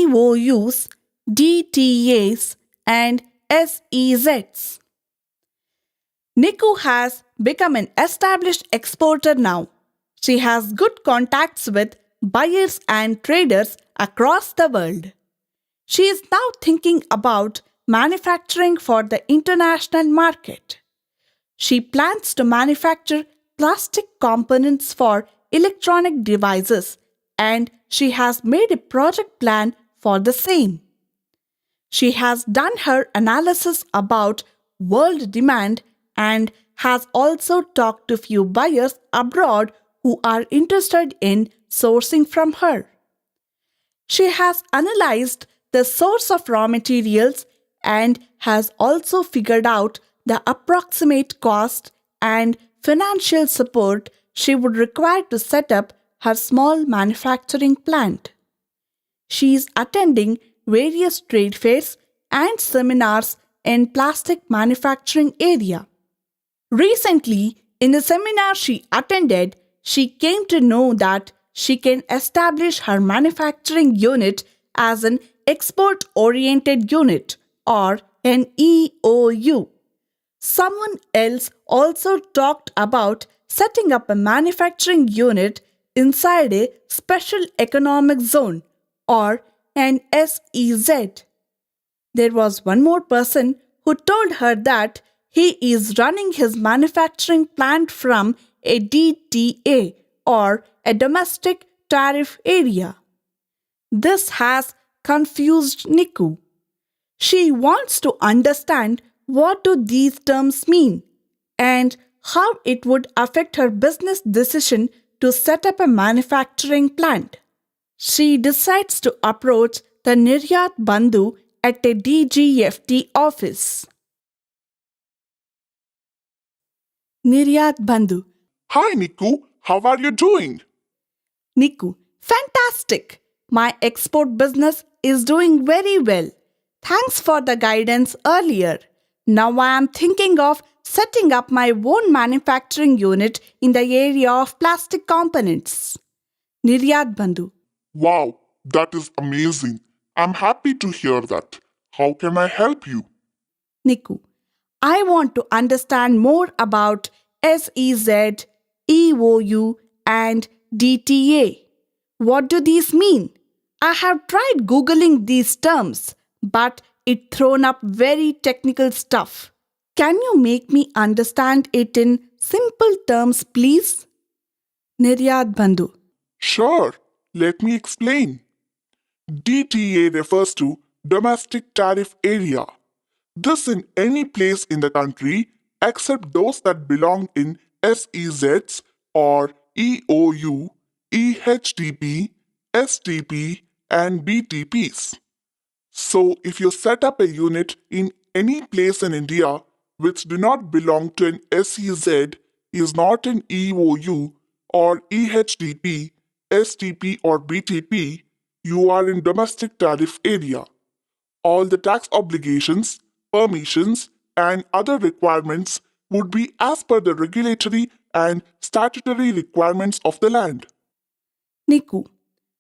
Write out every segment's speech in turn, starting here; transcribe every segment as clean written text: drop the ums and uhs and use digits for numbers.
EOUs, DTAs, and SEZs. NICU has become an established exporter now. She has good contacts with buyers and traders across the world. She is now thinking about manufacturing for the international market. She plans to manufacture plastic components for electronic devices, and she has made a project plan for the same. She has done her analysis about world demand and has also talked to few buyers abroad who are interested in sourcing from her. She has analyzed the source of raw materials and has also figured out the approximate cost and financial support she would require to set up her small manufacturing plant. She is attending various trade fairs and seminars in plastic manufacturing area. Recently, in a seminar she attended, she came to know that she can establish her manufacturing unit as an export-oriented unit or an EOU. Someone else also talked about setting up a manufacturing unit inside a special economic zone or an SEZ. There was one more person who told her that he is running his manufacturing plant from a DTA or a domestic tariff area. This has confused NICU. She wants to understand what do these terms mean and how it would affect her business decision to set up a manufacturing plant. She decides to approach the Niryat Bandhu at a DGFT office. Niryat Bandhu. Hi Niku, how are you doing? NICU. Fantastic! My export business is doing very well. Thanks for the guidance earlier. Now I am thinking of setting up my own manufacturing unit in the area of plastic components. Niryat Bandhu. Wow, that is amazing. I'm happy to hear that. How can I help you? NICU. I want to understand more about SEZ, EOU, and DTA. What do these mean? I have tried Googling these terms, but it thrown up very technical stuff. Can you make me understand it in simple terms, please? Niryat Bandhu. Sure, let me explain. DTA refers to Domestic Tariff Area. This in any place in the country except those that belong in SEZs or EOU, EHTP, STP, and BTPs. So, if you set up a unit in any place in India which do not belong to an SEZ, is not an EOU or EHTP, STP or BTP, you are in domestic tariff area. All the tax obligations, permissions, and other requirements would be as per the regulatory and statutory requirements of the land. NICU.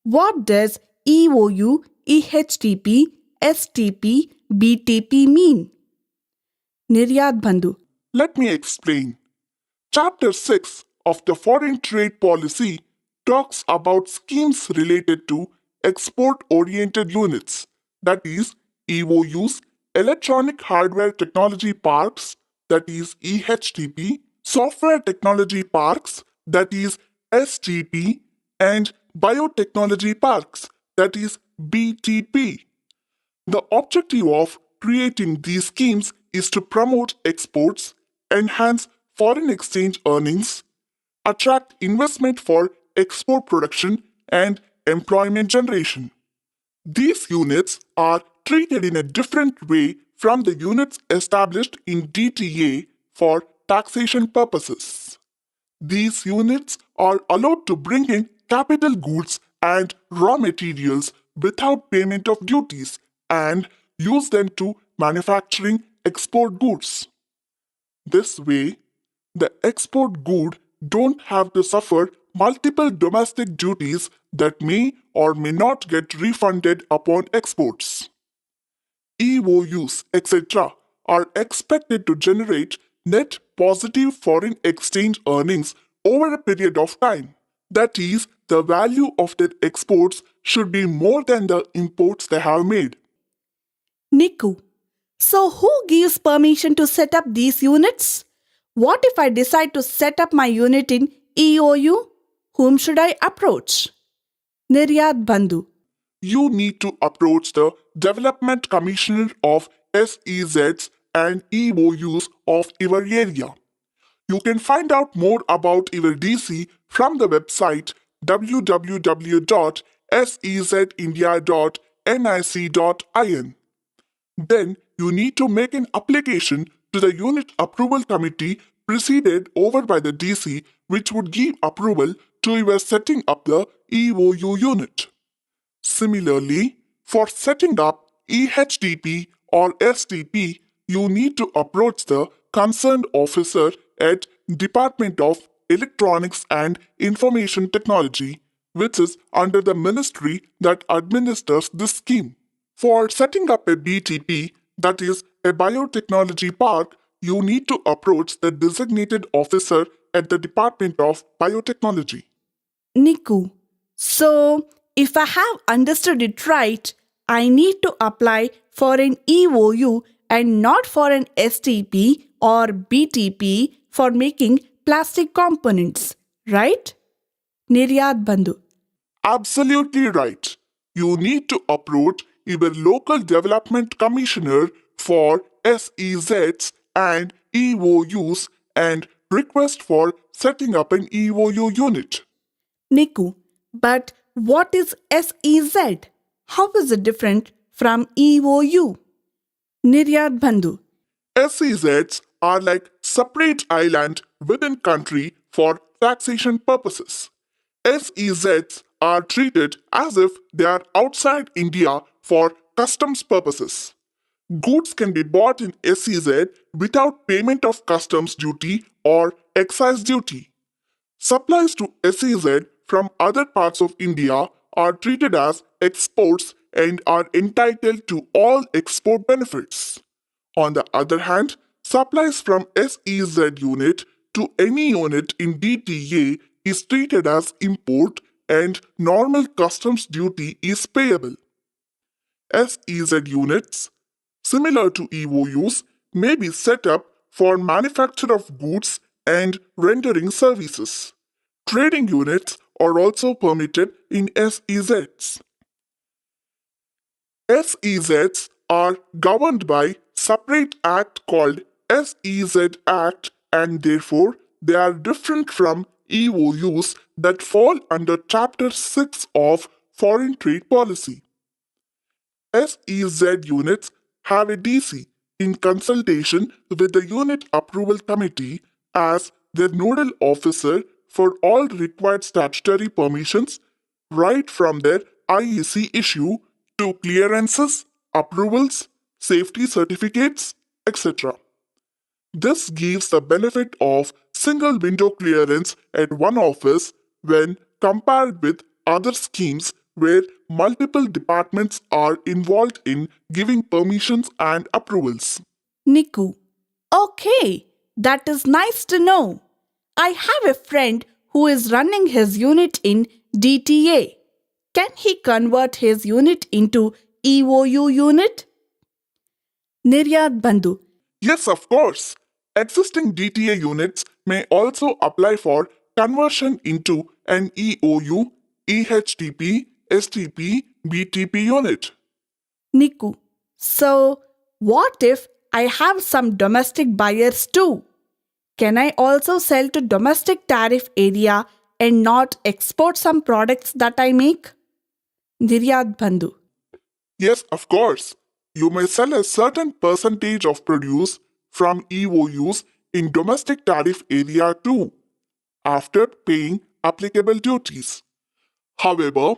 What does EOU, EHTP, STP, BTP mean? Niryat Bandhu. Let me explain. Chapter 6 of the Foreign Trade Policy talks about schemes related to export-oriented units, that is, EOUs, Electronic Hardware Technology Parks, that is EHTP, Software Technology Parks, that is STP, and Biotechnology Parks, that is BTP. The objective of creating these schemes is to promote exports, enhance foreign exchange earnings, attract investment for export production, and employment generation. These units are treated in a different way from the units established in DTA for taxation purposes. These units are allowed to bring in capital goods and raw materials without payment of duties and use them to manufacturing export goods. This way, the export good don't have to suffer multiple domestic duties that may or may not get refunded upon exports. EOUs, etc., are expected to generate net positive foreign exchange earnings over a period of time. That is, the value of their exports should be more than the imports they have made. Niku, so who gives permission to set up these units? What if I decide to set up my unit in EOU? Whom should I approach? Niryat Bandhu. You need to approach the Development Commissioner of SEZs and EOUs of your area. You can find out more about your DC from the website www.sezindia.nic.in. Then you need to make an application to the Unit Approval Committee presided over by the DC, which would give approval to your setting up the EOU unit. Similarly, for setting up EHTP or STP, you need to approach the concerned officer at Department of Electronics and Information Technology, which is under the ministry that administers this scheme. For setting up a BTP, that is a biotechnology park, you need to approach the designated officer at the Department of Biotechnology. Niku, so if I have understood it right, I need to apply for an EOU and not for an STP or BTP for making plastic components, right? Niryat Bandhu. Absolutely right. You need to approach your local development commissioner for SEZs and EOUs and request for setting up an EOU unit. Niku, but what is SEZ? How is it different from EOU? Niryat Bandhu. SEZs are like separate island within country for taxation purposes. SEZs are treated as if they are outside India for customs purposes. Goods can be bought in SEZ without payment of customs duty or excise duty. Supplies to SEZ from other parts of India are treated as exports and are entitled to all export benefits. On the other hand, supplies from SEZ unit to any unit in DTA is treated as import and normal customs duty is payable. SEZ units, similar to EOUs, may be set up for manufacture of goods and rendering services. Trading units are also permitted in SEZs. SEZs are governed by separate act called SEZ Act and therefore they are different from EOUs that fall under Chapter 6 of Foreign Trade Policy. SEZ units have a DC in consultation with the Unit Approval Committee as their nodal officer for all required statutory permissions, right from their IEC issue to clearances, approvals, safety certificates, etc. This gives the benefit of single window clearance at one office when compared with other schemes where multiple departments are involved in giving permissions and approvals. Niku. Okay, that is nice to know. I have a friend who is running his unit in DTA. Can he convert his unit into EOU unit? Niryat Bandhu. Yes, of course. Existing DTA units may also apply for conversion into an EOU, EHTP, STP, BTP unit. Niku. So, what if I have some domestic buyers too? Can I also sell to domestic tariff area and not export some products that I make? Niryat Bandhu. Yes, of course. You may sell a certain percentage of produce from EOUs in domestic tariff area too, after paying applicable duties. However,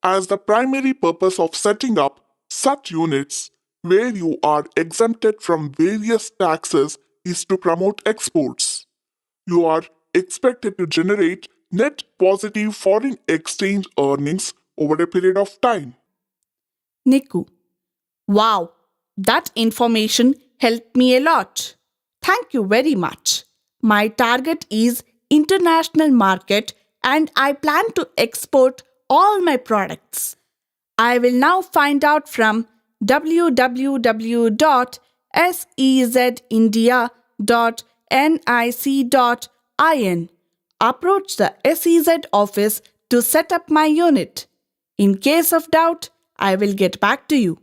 as the primary purpose of setting up such units where you are exempted from various taxes is to promote exports, you are expected to generate net positive foreign exchange earnings over a period of time. Niku. Wow, that information helped me a lot. Thank you very much. My target is international market and I plan to export all my products. I will now find out from www.sezindia.nic.in. Approach the SEZ office to set up my unit. In case of doubt, I will get back to you.